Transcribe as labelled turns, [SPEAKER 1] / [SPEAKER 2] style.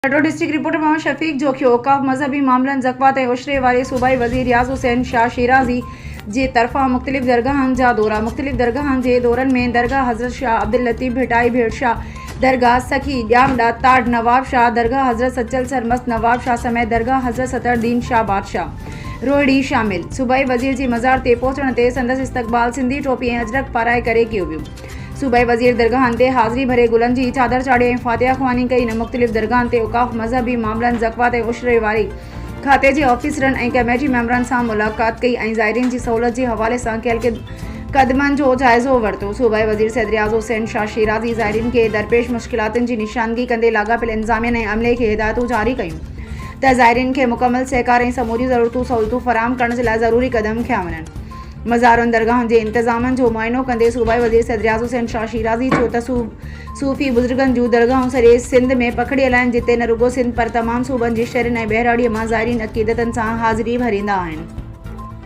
[SPEAKER 1] कटोर district reporter Mohammad Shafiq Jokhio औकाफ मजहबी मामलन ज़क़वात उशरे वाले सूबाई वज़ीर रियाज़ हुसैन शाह शिराज़ी जे तरफ़ा मुख्तलिफ़ दरगाहनि जा दौरा। मुख्तलिफ़ दरगाहनि जे दौरनि में दरगाह हज़रत शाह अब्दुल लतीफ़ भिटाई भेड़ शाह, दरगाह सखी ॼामड़ा ताड़ नवाब शाह, दरगाह हज़रत सच्चल सरमस्त नवाब शाह समेत दरगाह हज़रत सतरदीन शाह बादशाह रोहिड़ी शामिल। सूबाई वज़ीर जी मज़ार ते पहुचण ते संदसि इस्तक़बाल सिंधी टोपी ऐं अजरक पाराए करे कयो वियो। सूबाई वज़ीर दरगाहनि ते हाज़िरी भरे गुलनि जी चादर चाढ़ी ऐं फातिहा ख़्वानी कई। इन मुख़्तलिफ़ दरगाहनि ते औकाफ़ मज़हबी मामलनि ज़क़वात उशरे वारे खाते जे ऑफिसरनि ऐं कमेटी मेंबरनि सां मुलाक़ात कई ऐं ज़ाइरीन जी सहूलियत जे हवाले सां कयल क़दमनि जो जाइज़ो वरितो। सूबाई वज़ीर सैयद रियाज़ हुसैन शाह शिराज़ी ज़ाइरीन खे दरपेश मुश्किलातुनि जी निशानगी कंदे लाॻापियल इंतिज़ामिया ऐं अमले खे हिदायतूं जारी कयूं त ज़ाइरीन खे मुकमल सहकार ऐं समूरी ज़रूरतूं सहूलियतूं फ़राहम करण जे लाइ ज़रूरी क़दम खंया वञनि। मज़ारुनि दरगाहनि जे इंतिज़ामनि जो मुआइनो कंदे सूबाई वज़ीर सैयद रियाज़ हुसैन शाह शिराज़ी चयो त सूफ़ी बुज़ुर्गनि जूं दरगाहूं सॼे सिंध में पखिड़ियल आहिनि, जिते न रुॻो सिंध पर तमामु सूबनि जी शहरनि ऐं बहिराड़ीअ मां ज़ाइरीन अक़ीदतनि सां हाज़िरी भरींदा आहिनि।